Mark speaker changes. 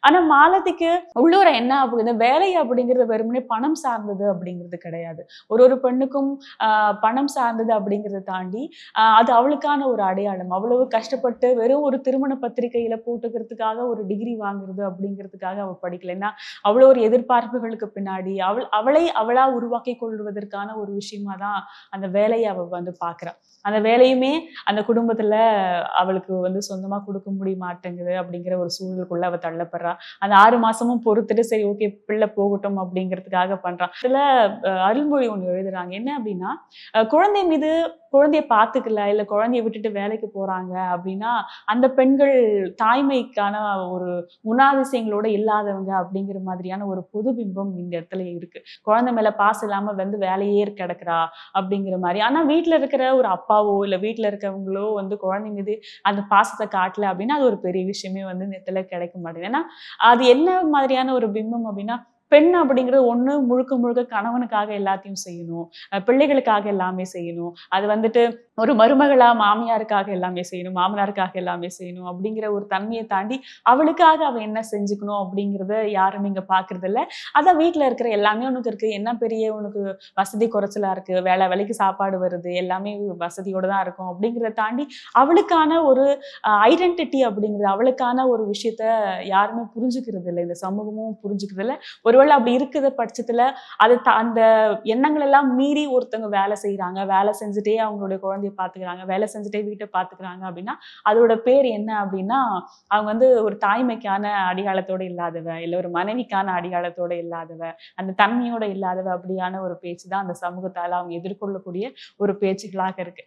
Speaker 1: ஆனா மாலதிக்கு உள்ளூர என்ன ஆகுது, வேலை அப்படிங்கிறது வெறுமனே பணம் சார்ந்தது அப்படிங்கிறது கிடையாது. ஒரு ஒரு பெண்ணுக்கும் பணம் சார்ந்தது அப்படிங்கிறத தாண்டி அது அவளுக்கான ஒரு அடையாளம். அவ்வளவு கஷ்டப்பட்டு வெறும் ஒரு திருமண பத்திரிகையில போட்டுக்கிறதுக்காக ஒரு டிகிரி வாங்குறது அப்படிங்கிறதுக்காக அவ படிக்கல. ஏன்னா அவ்வளோ ஒரு எதிர்பார்ப்புகளுக்கு பின்னாடி அவளை அவளா உருவாக்கிக் கொள்வதற்கான ஒரு விஷயமா தான் அந்த வேலையை அவ வந்து பார்க்கிறா. அந்த வேலையுமே அந்த குடும்பத்துல அவளுக்கு வந்து சொந்தமா குடுக்க முடிய மாட்டேங்குது அப்படிங்கிற ஒரு சூழலுக்குள்ள அவ தள்ளப்படுறா. அந்த 6 மாசமும் பொறுத்துட்டு சரி ஓகே பிள்ளை போகட்டும் அப்படிங்கிறதுக்காக பண்றா. இதுல அருள்மொழி ஒண்ணு எழுதுறாங்க. என்ன அப்படின்னா, குழந்தை மீது குழந்தைய பார்த்துக்கல, இல்ல குழந்தைய விட்டுட்டு வேலைக்கு போறாங்க அப்படின்னா, அந்த பெண்கள் தாய்மைக்கான ஒரு குணாதிசயங்களோட இல்லாதவங்க அப்படிங்கிற மாதிரியான ஒரு பொது பிம்பம் இந்த இடத்துல இருக்கு. குழந்தை மேல பாசம் இல்லாம வந்து வேலையே கிடக்குறா அப்படிங்கிற மாரி. ஆனா வீட்ல இருக்கிற ஒரு அப்பாவோ, இல்ல வீட்ல இருக்கவங்களோ வந்து குழந்தை மீது அந்த பாசத்த காட்டல அப்படின்னா, அது ஒரு பெரிய விஷயமே வந்து இந்த இடத்துல கிடைக்க மாட்டேங்குது. ஏன்னா, அது என்ன மாதிரியான ஒரு பிம்பம் அப்படின்னா, பெண் அப்படிங்கிறது ஒண்ணு முழுக்க முழுக்க கணவனுக்காக எல்லாத்தையும் செய்யணும். பிள்ளைகளுக்காக எல்லாமே செய்யணும். அது வந்துட்டு ஒரு மருமகளா மாமியாருக்காக எல்லாமே செய்யணும், மாமனாருக்காக எல்லாமே செய்யணும் அப்படிங்கிற ஒரு தன்மைய தாண்டி, அவளுக்காக அவ என்ன செஞ்சுக்கணும் அப்படிங்கிறத யாரும் இங்க பார்க்கறதில்ல. அதான் வீட்ல இருக்கிற எல்லாமே உனக்கு இருக்கு. என்ன பெரிய உனக்கு வசதி குறைச்சலா இருக்கு. வேளைக்கு சாப்பாடு வருது. எல்லாமே வசதியோட தான் இருக்கும். அப்படிங்கிறத தாண்டி அவளுக்கான ஒரு ஐடென்டிட்டி அப்படிங்கிறது, அவளுக்கான ஒரு விஷயத்த யாருமே புரிஞ்சுக்கிறது இல்ல. இந்த சமூகமும் புரிஞ்சுக்கிறது இல்ல. ஒருவேளை அப்படி இருக்கிற பட்சத்துல, அது அந்த எண்ணங்கள் எல்லாம் மீறி ஒருத்தவங்க வேலை செய்றாங்க. வேலை செஞ்சுட்டே அவங்களுடைய குழந்தைய பார்த்துக்கிறாங்க. வேலை செஞ்சுட்டே வீட்ட பார்த்துக்கிறாங்க அப்படின்னா, அதோட பேர் என்ன அப்படின்னா, அவங்க வந்து ஒரு தாய்மைக்கான அடையாளத்தோட இல்லாதவ, இல்ல ஒரு மனைவிக்கான அடையாளத்தோட இல்லாதவ, அந்த தன்மையோட இல்லாதவ அப்படியான ஒரு பேச்சு தான் அந்த சமூகத்தால அவங்க எதிர்கொள்ளக்கூடிய ஒரு பேச்சுக்களாக இருக்கு.